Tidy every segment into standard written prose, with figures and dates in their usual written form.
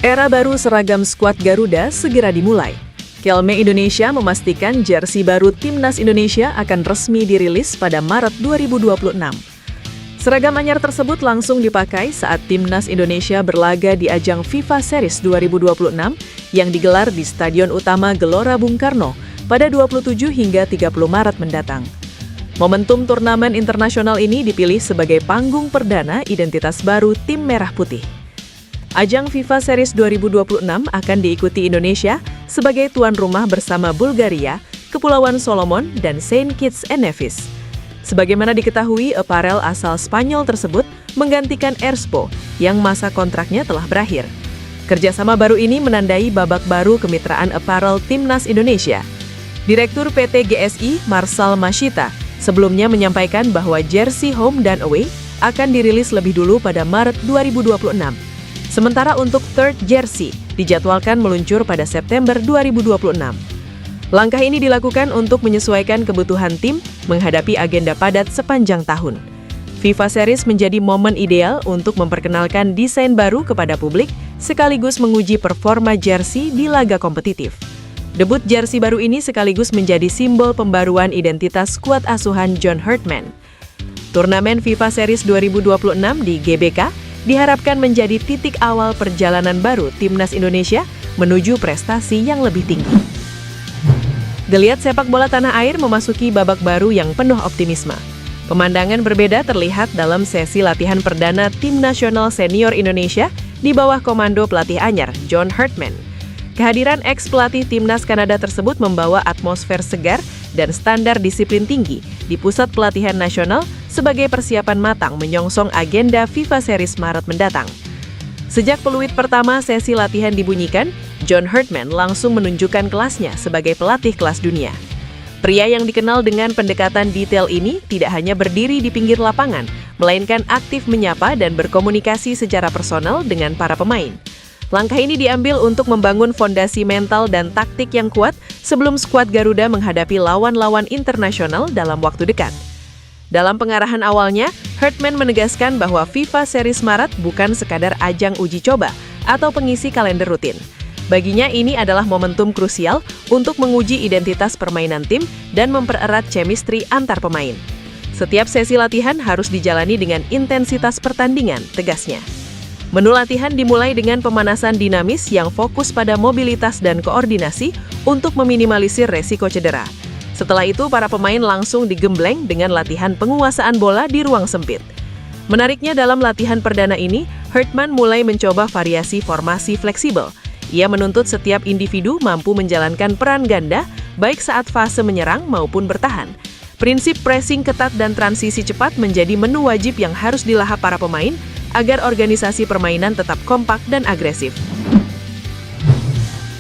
Era baru seragam skuad Garuda segera dimulai. Kelme Indonesia memastikan jersey baru Timnas Indonesia akan resmi dirilis pada Maret 2026. Seragam anyar tersebut langsung dipakai saat Timnas Indonesia berlaga di ajang FIFA Series 2026 yang digelar di Stadion Utama Gelora Bung Karno pada 27 hingga 30 Maret mendatang. Momentum turnamen internasional ini dipilih sebagai panggung perdana identitas baru tim Merah Putih. Ajang FIFA Series 2026 akan diikuti Indonesia sebagai tuan rumah bersama Bulgaria, Kepulauan Solomon, dan Saint Kitts and Nevis. Sebagaimana diketahui, aparel asal Spanyol tersebut menggantikan Erspo yang masa kontraknya telah berakhir. Kerjasama baru ini menandai babak baru kemitraan aparel Timnas Indonesia. Direktur PT GSI, Marsal Mashita, sebelumnya menyampaikan bahwa jersey home dan away akan dirilis lebih dulu pada Maret 2026. Sementara untuk third jersey dijadwalkan meluncur pada September 2026. Langkah ini dilakukan untuk menyesuaikan kebutuhan tim menghadapi agenda padat sepanjang tahun. FIFA Series menjadi momen ideal untuk memperkenalkan desain baru kepada publik sekaligus menguji performa jersey di laga kompetitif. Debut jersey baru ini sekaligus menjadi simbol pembaruan identitas skuad asuhan John Herdman. Turnamen FIFA Series 2026 di GBK diharapkan menjadi titik awal perjalanan baru Timnas Indonesia menuju prestasi yang lebih tinggi. Geliat sepak bola tanah air memasuki babak baru yang penuh optimisme. Pemandangan berbeda terlihat dalam sesi latihan perdana Tim Nasional Senior Indonesia di bawah komando pelatih anyar John Herdman. Kehadiran ex-pelatih Timnas Kanada tersebut membawa atmosfer segar dan standar disiplin tinggi di pusat pelatihan nasional sebagai persiapan matang menyongsong agenda FIFA Series Maret mendatang. Sejak peluit pertama sesi latihan dibunyikan, John Herdman langsung menunjukkan kelasnya sebagai pelatih kelas dunia. Pria yang dikenal dengan pendekatan detail ini tidak hanya berdiri di pinggir lapangan, melainkan aktif menyapa dan berkomunikasi secara personal dengan para pemain. Langkah ini diambil untuk membangun fondasi mental dan taktik yang kuat sebelum skuad Garuda menghadapi lawan-lawan internasional dalam waktu dekat. Dalam pengarahan awalnya, Herdman menegaskan bahwa FIFA Series Maret bukan sekadar ajang uji coba atau pengisi kalender rutin. Baginya ini adalah momentum krusial untuk menguji identitas permainan tim dan mempererat chemistry antar pemain. Setiap sesi latihan harus dijalani dengan intensitas pertandingan, tegasnya. Menu latihan dimulai dengan pemanasan dinamis yang fokus pada mobilitas dan koordinasi untuk meminimalisir resiko cedera. Setelah itu, para pemain langsung digembleng dengan latihan penguasaan bola di ruang sempit. Menariknya dalam latihan perdana ini, Herdman mulai mencoba variasi formasi fleksibel. Ia menuntut setiap individu mampu menjalankan peran ganda, baik saat fase menyerang maupun bertahan. Prinsip pressing ketat dan transisi cepat menjadi menu wajib yang harus dilahap para pemain, agar organisasi permainan tetap kompak dan agresif.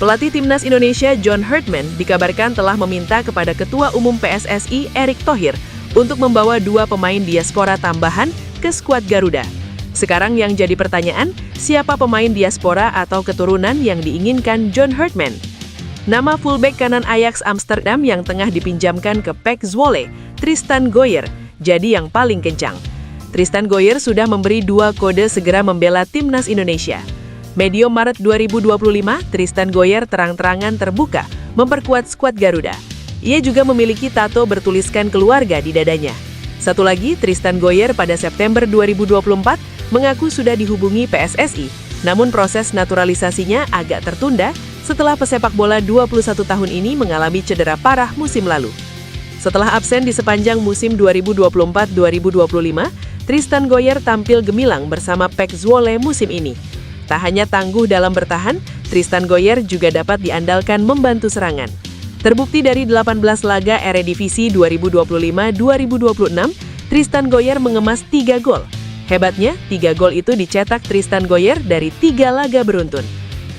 Pelatih Timnas Indonesia John Herdman dikabarkan telah meminta kepada Ketua Umum PSSI Erick Thohir untuk membawa 2 pemain diaspora tambahan ke skuad Garuda. Sekarang yang jadi pertanyaan, siapa pemain diaspora atau keturunan yang diinginkan John Herdman? Nama fullback kanan Ajax Amsterdam yang tengah dipinjamkan ke PEC Zwolle, Tristan Goyer, jadi yang paling kencang. Tristan Goyer sudah memberi 2 kode segera membela Timnas Indonesia. Medio Maret 2025, Tristan Goyer terang-terangan terbuka memperkuat skuad Garuda. Ia juga memiliki tato bertuliskan keluarga di dadanya. Satu lagi, Tristan Goyer pada September 2024 mengaku sudah dihubungi PSSI, namun proses naturalisasinya agak tertunda setelah pesepak bola 21 tahun ini mengalami cedera parah musim lalu. Setelah absen di sepanjang musim 2024-2025, Tristan Goyer tampil gemilang bersama PEC Zwolle musim ini. Tak hanya tangguh dalam bertahan, Tristan Goyer juga dapat diandalkan membantu serangan. Terbukti dari 18 laga Eredivisie 2025-2026, Tristan Goyer mengemas 3 gol. Hebatnya, 3 gol itu dicetak Tristan Goyer dari 3 laga beruntun.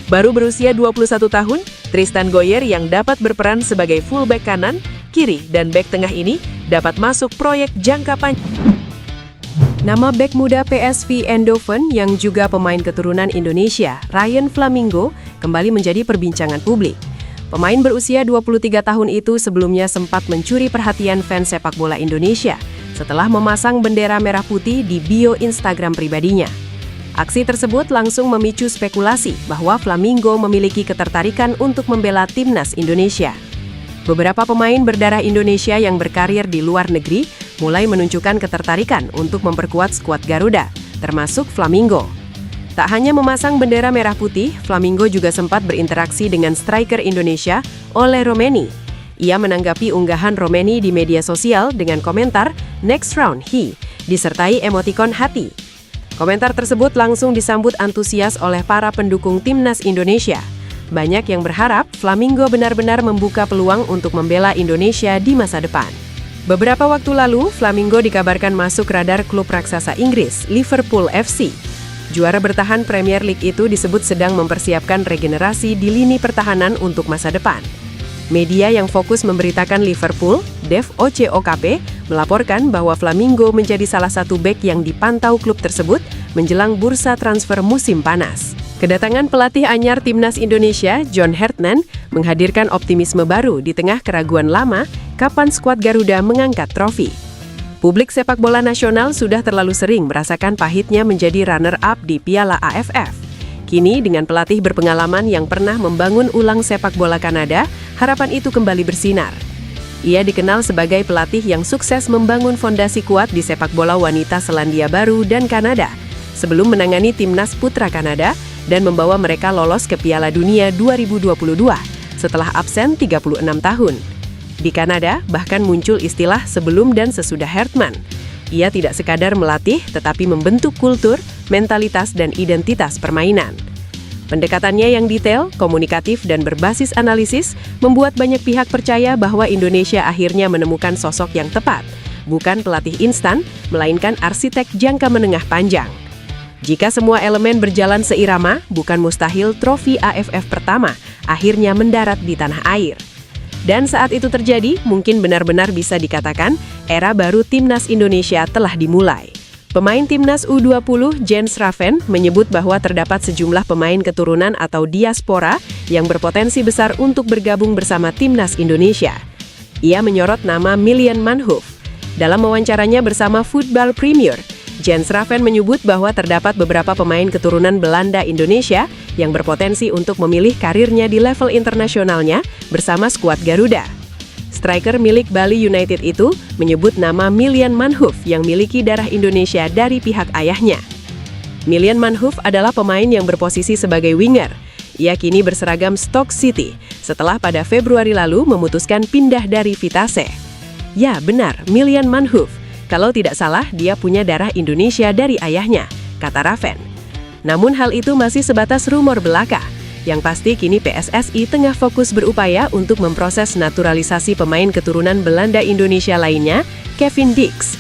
Baru berusia 21 tahun, Tristan Goyer yang dapat berperan sebagai fullback kanan, kiri, dan bek tengah ini dapat masuk proyek jangka panjang. Nama bek muda PSV Eindhoven yang juga pemain keturunan Indonesia, Ryan Flamingo, kembali menjadi perbincangan publik. Pemain berusia 23 tahun itu sebelumnya sempat mencuri perhatian fans sepak bola Indonesia setelah memasang bendera merah putih di bio Instagram pribadinya. Aksi tersebut langsung memicu spekulasi bahwa Flamingo memiliki ketertarikan untuk membela timnas Indonesia. Beberapa pemain berdarah Indonesia yang berkarir di luar negeri mulai menunjukkan ketertarikan untuk memperkuat skuad Garuda, termasuk Flamingo. Tak hanya memasang bendera merah putih, Flamingo juga sempat berinteraksi dengan striker Indonesia, Ole Romeni. Ia menanggapi unggahan Romeni di media sosial dengan komentar "Next round he", disertai emotikon hati. Komentar tersebut langsung disambut antusias oleh para pendukung timnas Indonesia. Banyak yang berharap Flamingo benar-benar membuka peluang untuk membela Indonesia di masa depan. Beberapa waktu lalu, Flamingo dikabarkan masuk radar klub raksasa Inggris, Liverpool FC. Juara bertahan Premier League itu disebut sedang mempersiapkan regenerasi di lini pertahanan untuk masa depan. Media yang fokus memberitakan Liverpool, Dev OCOKP, melaporkan bahwa Flamingo menjadi salah satu bek yang dipantau klub tersebut menjelang bursa transfer musim panas. Kedatangan pelatih anyar timnas Indonesia, John Hartman, menghadirkan optimisme baru di tengah keraguan lama kapan skuad Garuda mengangkat trofi. Publik sepak bola nasional sudah terlalu sering merasakan pahitnya menjadi runner-up di Piala AFF. Kini dengan pelatih berpengalaman yang pernah membangun ulang sepak bola Kanada, harapan itu kembali bersinar. Ia dikenal sebagai pelatih yang sukses membangun fondasi kuat di sepak bola wanita Selandia Baru dan Kanada, sebelum menangani timnas putra Kanada dan membawa mereka lolos ke Piala Dunia 2022 setelah absen 36 tahun. Di Kanada, bahkan muncul istilah sebelum dan sesudah Hartman. Ia tidak sekadar melatih, tetapi membentuk kultur, mentalitas, dan identitas permainan. Pendekatannya yang detail, komunikatif, dan berbasis analisis membuat banyak pihak percaya bahwa Indonesia akhirnya menemukan sosok yang tepat, bukan pelatih instan, melainkan arsitek jangka menengah panjang. Jika semua elemen berjalan seirama, bukan mustahil trofi AFF pertama akhirnya mendarat di tanah air. Dan saat itu terjadi, mungkin benar-benar bisa dikatakan era baru timnas Indonesia telah dimulai. Pemain timnas U20 Jens Raven menyebut bahwa terdapat sejumlah pemain keturunan atau diaspora yang berpotensi besar untuk bergabung bersama timnas Indonesia. Ia menyorot nama Milian Manhoef. Dalam wawancaranya bersama Football Premier, Jens Raven menyebut bahwa terdapat beberapa pemain keturunan Belanda Indonesia yang berpotensi untuk memilih karirnya di level internasionalnya bersama skuad Garuda. Striker milik Bali United itu menyebut nama Milian Manhoef yang miliki darah Indonesia dari pihak ayahnya. Milian Manhoef adalah pemain yang berposisi sebagai winger. Ia kini berseragam Stoke City setelah pada Februari lalu memutuskan pindah dari Vitesse. Ya benar, Milian Manhoef. Kalau tidak salah, dia punya darah Indonesia dari ayahnya, kata Raven. Namun hal itu masih sebatas rumor belaka. Yang pasti kini PSSI tengah fokus berupaya untuk memproses naturalisasi pemain keturunan Belanda Indonesia lainnya, Kevin Dix.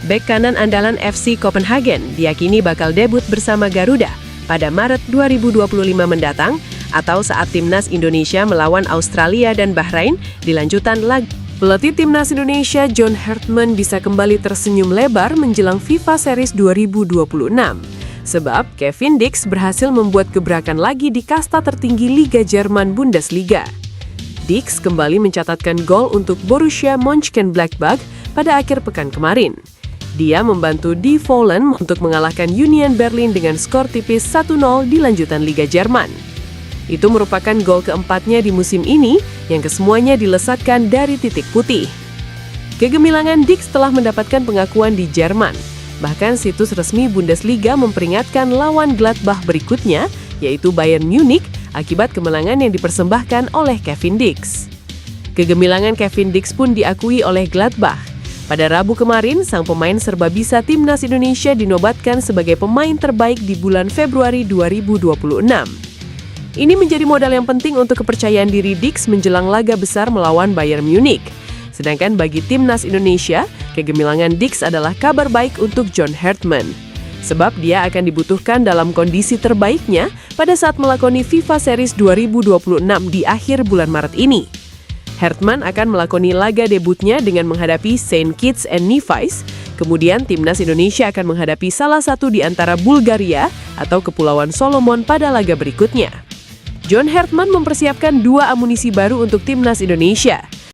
Bek kanan andalan FC Copenhagen diyakini bakal debut bersama Garuda pada Maret 2025 mendatang atau saat timnas Indonesia melawan Australia dan Bahrain di lanjutan laga. Pelatih timnas Indonesia John Hartman bisa kembali tersenyum lebar menjelang FIFA Series 2026. Sebab Kevin Dix berhasil membuat gebrakan lagi di kasta tertinggi Liga Jerman Bundesliga. Dix kembali mencatatkan gol untuk Borussia Mönchengladbach pada akhir pekan kemarin. Dia membantu Die Fohlen untuk mengalahkan Union Berlin dengan skor tipis 1-0 di lanjutan Liga Jerman. Itu merupakan gol keempatnya di musim ini yang kesemuanya dilesatkan dari titik putih. Kegemilangan Dix telah mendapatkan pengakuan di Jerman. Bahkan situs resmi Bundesliga memperingatkan lawan Gladbach berikutnya, yaitu Bayern Munich, akibat kemenangan yang dipersembahkan oleh Kevin Dix. Kegemilangan Kevin Dix pun diakui oleh Gladbach. Pada Rabu kemarin, sang pemain serbabisa timnas Indonesia dinobatkan sebagai pemain terbaik di bulan Februari 2026. Ini menjadi modal yang penting untuk kepercayaan diri Dix menjelang laga besar melawan Bayern Munich. Sedangkan bagi timnas Indonesia, kegemilangan Dix adalah kabar baik untuk John Hartman. Sebab dia akan dibutuhkan dalam kondisi terbaiknya pada saat melakoni FIFA Series 2026 di akhir bulan Maret ini. Hartman akan melakoni laga debutnya dengan menghadapi Saint Kitts and Nevis. Kemudian timnas Indonesia akan menghadapi salah satu di antara Bulgaria atau Kepulauan Solomon pada laga berikutnya. John Hartman mempersiapkan 2 amunisi baru untuk timnas Indonesia.